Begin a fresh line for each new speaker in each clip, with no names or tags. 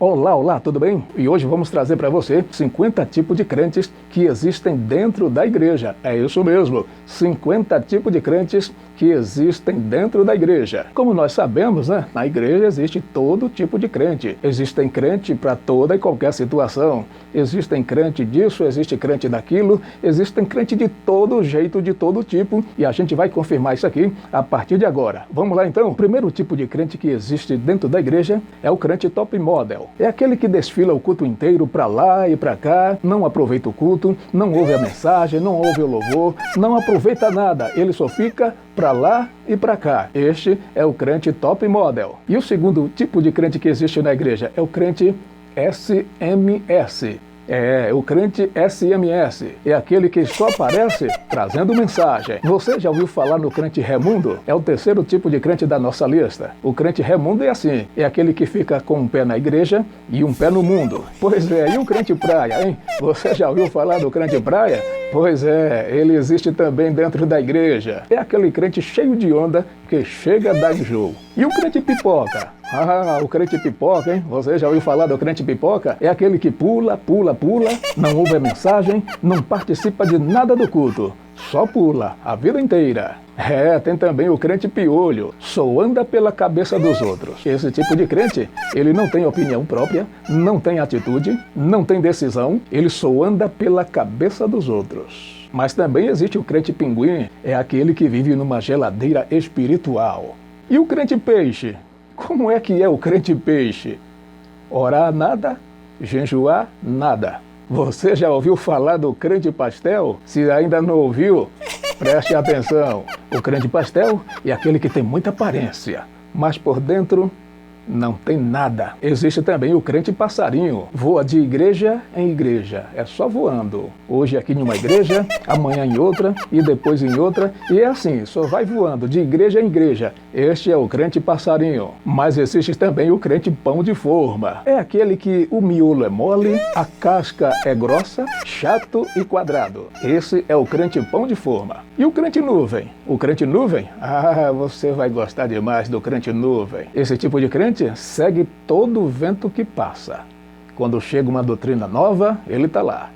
Olá, olá, tudo bem? E hoje vamos trazer para você 50 tipos de crentes que existem dentro da igreja. É isso mesmo, 50 tipos de crentes que existem dentro da igreja. Como nós sabemos, né, na igreja existe todo tipo de crente. Existem crente para toda e qualquer situação. Existem crente disso, existe crente daquilo, existem crente de todo jeito, de todo tipo. E a gente vai confirmar isso aqui a partir de agora. Vamos lá então? O primeiro tipo de crente que existe dentro da igreja é o crente top model. É aquele que desfila o culto inteiro para lá e para cá, não aproveita o culto, não ouve a mensagem, não ouve o louvor, não aproveita nada, ele só fica para lá e para cá. Este é o crente top model. E o segundo tipo de crente que existe na igreja é o crente SMS. É, o crente SMS é aquele que só aparece trazendo mensagem. Você já ouviu falar no crente Raimundo? É o terceiro tipo de crente da nossa lista. O crente Raimundo é assim, é aquele que fica com um pé na igreja e um pé no mundo. Pois é, e o crente praia, hein? Você já ouviu falar do crente praia? Pois é, ele existe também dentro da igreja. É aquele crente cheio de onda que chega a dar enjoo. E o crente pipoca? Ah, o crente pipoca, hein? Você já ouviu falar do crente pipoca? É aquele que pula, não ouve a mensagem, não participa de nada do culto. Só pula a vida inteira. É, tem também o crente piolho, só anda pela cabeça dos outros. Esse tipo de crente, ele não tem opinião própria, não tem atitude, não tem decisão, ele só anda pela cabeça dos outros. Mas também existe o crente pinguim, é aquele que vive numa geladeira espiritual. E o crente peixe? Como é que é o crente peixe? Orar nada, jejuar nada. Você já ouviu falar do crente pastel? Se ainda não ouviu, preste atenção. O crente pastel é aquele que tem muita aparência, mas por dentro não tem nada. Existe também o crente passarinho. Voa de igreja em igreja. É só voando. Hoje aqui em uma igreja, amanhã em outra e depois em outra. E é assim, só vai voando de igreja em igreja. Este é o crente passarinho. Mas existe também o crente pão de forma. É aquele que o miolo é mole, a casca é grossa, chato e quadrado. Esse é o crente pão de forma. E o crente nuvem? O crente nuvem? Ah, você vai gostar demais do crente nuvem. Esse tipo de crente segue todo o vento que passa. Quando chega uma doutrina nova, ele está lá.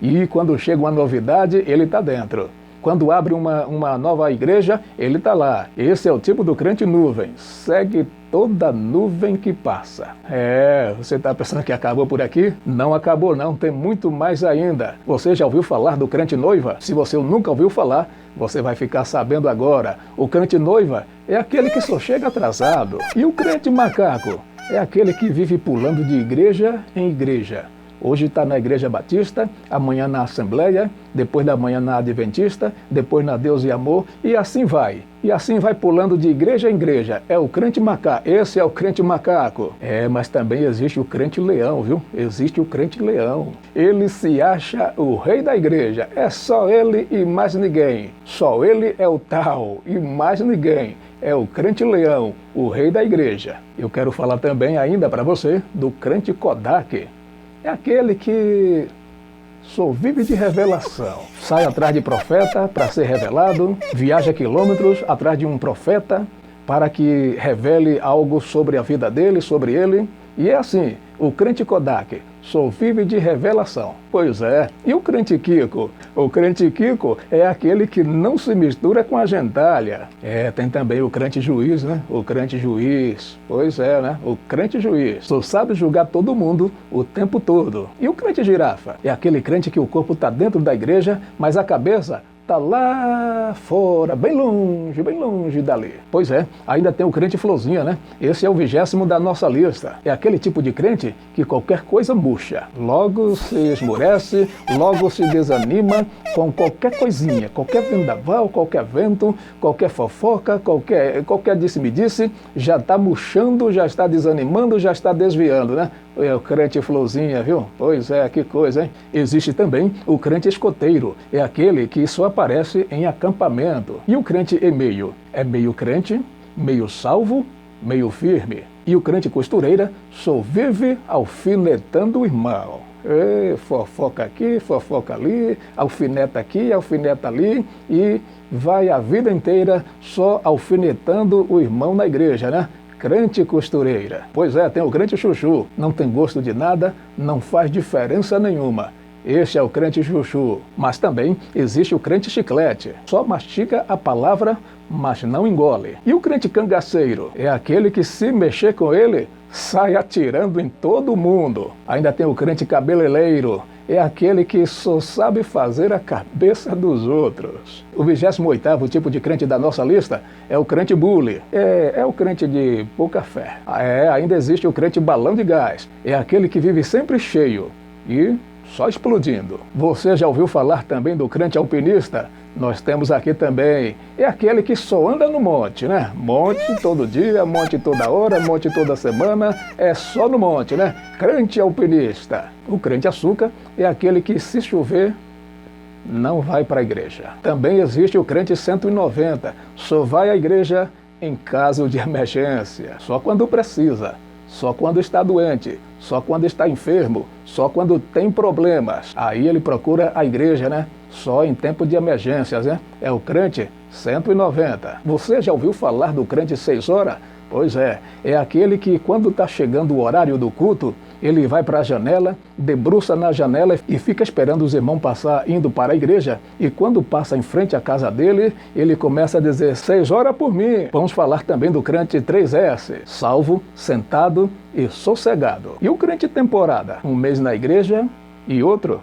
E quando chega uma novidade, ele está dentro. Quando abre uma nova igreja, ele está lá. Esse é o tipo do crente nuvem. Segue toda nuvem que passa. É, você está pensando que acabou por aqui? Não acabou não, tem muito mais ainda. Você já ouviu falar do crente noiva? Se você nunca ouviu falar, você vai ficar sabendo agora. O crente noiva é aquele que só chega atrasado. E o crente macaco é aquele que vive pulando de igreja em igreja. Hoje está na Igreja Batista, amanhã na Assembleia, depois da manhã na Adventista, depois na Deus e Amor, e assim vai. E assim vai pulando de igreja em igreja. É o crente macaco, esse é o crente macaco. É, mas também existe o crente leão, viu? Existe o crente leão. Ele se acha o rei da igreja. É só ele e mais ninguém. Só ele é o tal e mais ninguém. É o crente leão, o rei da igreja. Eu quero falar também ainda para você do crente Kodak. É aquele que só vive de revelação. Sai atrás de profeta para ser revelado, viaja quilômetros atrás de um profeta para que revele algo sobre a vida dele, sobre ele. E é assim, o crente Kodak só vive de revelação. Pois é. E o crente Kiko? O crente Kiko é aquele que não se mistura com a gentalha. É, tem também o crente juiz, né? O crente juiz. Pois é, né? O crente juiz. Só sabe julgar todo mundo o tempo todo. E o crente girafa? É aquele crente que o corpo está dentro da igreja, mas a cabeça está lá fora, bem longe dali. Pois é, ainda tem o crente florzinha, né? Esse é o 20º da nossa lista. É aquele tipo de crente que qualquer coisa murcha. Logo se esmorece, logo se desanima com qualquer coisinha, qualquer vendaval, qualquer vento, qualquer fofoca, qualquer disse-me-disse, já está murchando, já está desanimando, já está desviando, né? É o crente florzinha, viu? Pois é, que coisa, hein? Existe também o crente escoteiro. É aquele que só aparece em acampamento. E o crente e-mail? É meio crente, meio salvo, meio firme. E o crente costureira só vive alfinetando o irmão. Fofoca aqui, fofoca ali, alfineta aqui, alfineta ali, e vai a vida inteira só alfinetando o irmão na igreja, né? Crente costureira. Pois é, tem o crente chuchu. Não tem gosto de nada, não faz diferença nenhuma. Este é o crente chuchu. Mas também existe o crente chiclete. Só mastica a palavra, mas não engole. E o crente cangaceiro? É aquele que, se mexer com ele, sai atirando em todo mundo. Ainda tem o crente cabeleireiro. É aquele que só sabe fazer a cabeça dos outros. O 28º tipo de crente da nossa lista é o crente bully. É o crente de pouca fé. Ainda existe o crente balão de gás. É aquele que vive sempre cheio e só explodindo. Você já ouviu falar também do crente alpinista? Nós temos aqui também. É aquele que só anda no monte, né? Monte todo dia, monte toda hora, monte toda semana. É só no monte, né? Crente alpinista. O crente açúcar é aquele que, se chover, não vai para a igreja. Também existe o crente 190. Só vai à igreja em caso de emergência. Só quando precisa. Só quando está doente, só quando está enfermo, só quando tem problemas. Aí ele procura a igreja, né? Só em tempo de emergências, né? É o crente 190. Você já ouviu falar do crente 6 horas? Pois é aquele que, quando está chegando o horário do culto, ele vai para a janela, debruça na janela e fica esperando os irmãos passar indo para a igreja. E quando passa em frente à casa dele, ele começa a dizer: 6 horas por mim. Vamos falar também do crente 3S, salvo, sentado e sossegado. E o crente temporada? Um mês na igreja e outro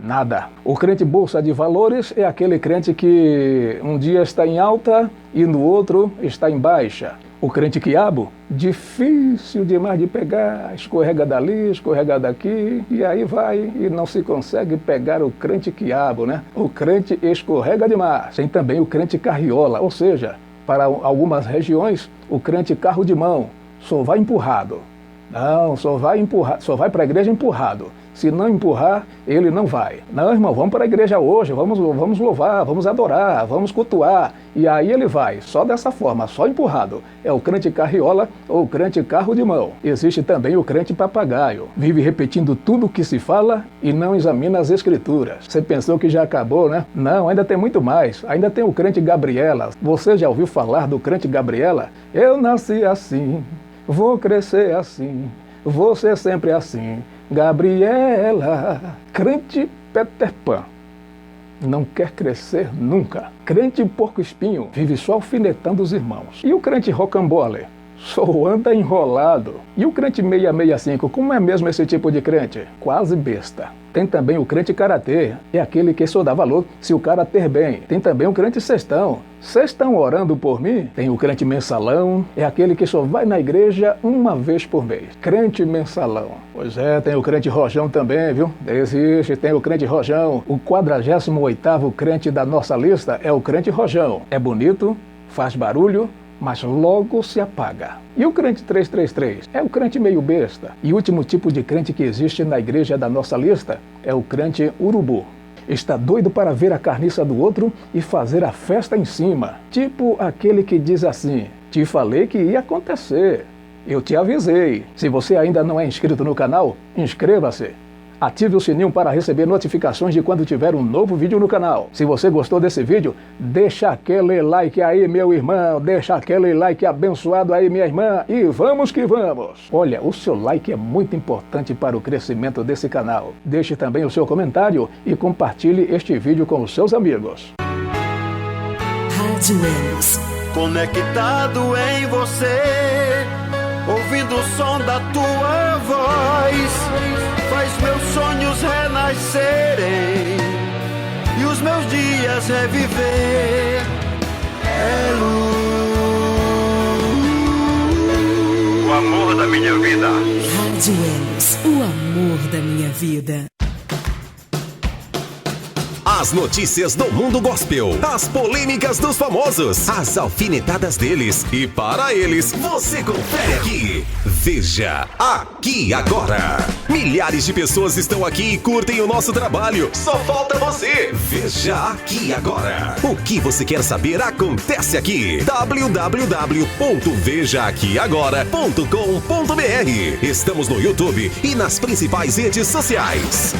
nada. O crente bolsa de valores é aquele crente que um dia está em alta e no outro está em baixa. O crente quiabo, difícil demais de pegar, escorrega dali, escorrega daqui, e aí vai e não se consegue pegar o crente quiabo, né? O crente escorrega demais. Tem também o crente carriola, ou seja, para algumas regiões, o crente carro de mão, só vai empurrado. Não, só vai para a igreja empurrado. Se não empurrar, ele não vai. Não, irmão, vamos para a igreja hoje, vamos louvar, vamos adorar, vamos cultuar. E aí ele vai, só dessa forma, só empurrado. É o crente carriola ou o crente carro de mão. Existe também o crente papagaio. Vive repetindo tudo o que se fala e não examina as escrituras. Você pensou que já acabou, né? Não, ainda tem muito mais. Ainda tem o crente Gabriela. Você já ouviu falar do crente Gabriela? Eu nasci assim, vou crescer assim, vou ser sempre assim. Gabriela, crente Peter Pan, não quer crescer nunca. Crente porco espinho, vive só alfinetando os irmãos. E o crente rocambole, só anda enrolado. E o crente 665, como é mesmo esse tipo de crente? Quase besta. Tem também o crente karatê, é aquele que só dá valor se o cara ter bem. Tem também o crente cestão. Vocês estão orando por mim? Tem o crente mensalão, é aquele que só vai na igreja uma vez por mês. Crente mensalão. Pois é, tem o crente rojão também, viu? Existe, tem o crente rojão. O 48º crente da nossa lista é o crente rojão. É bonito, faz barulho, mas logo se apaga. E o crente 333? É o crente meio besta. E o último tipo de crente que existe na igreja da nossa lista é o crente urubu. Está doido para ver a carniça do outro e fazer a festa em cima. Tipo aquele que diz assim: te falei que ia acontecer. Eu te avisei. Se você ainda não é inscrito no canal, inscreva-se. Ative o sininho para receber notificações de quando tiver um novo vídeo no canal. Se você gostou desse vídeo, deixa aquele like aí, meu irmão. Deixa aquele like abençoado aí, minha irmã. E vamos que vamos. Olha, o seu like é muito importante para o crescimento desse canal. Deixe também o seu comentário e compartilhe este vídeo com os seus amigos.
Rádio Elos. Conectado em você, ouvindo o som da tua voz, faz meus sonhos renascerem e os meus dias reviver. É luz, o amor da minha vida.
Rádio Elos, o amor da minha vida.
As notícias do mundo gospel, as polêmicas dos famosos, as alfinetadas deles e para eles, você confere aqui. Veja aqui agora. Milhares de pessoas estão aqui e curtem o nosso trabalho. Só falta você. Veja aqui agora. O que você quer saber acontece aqui. www.vejaaquiagora.com.br. Estamos no YouTube e nas principais redes sociais.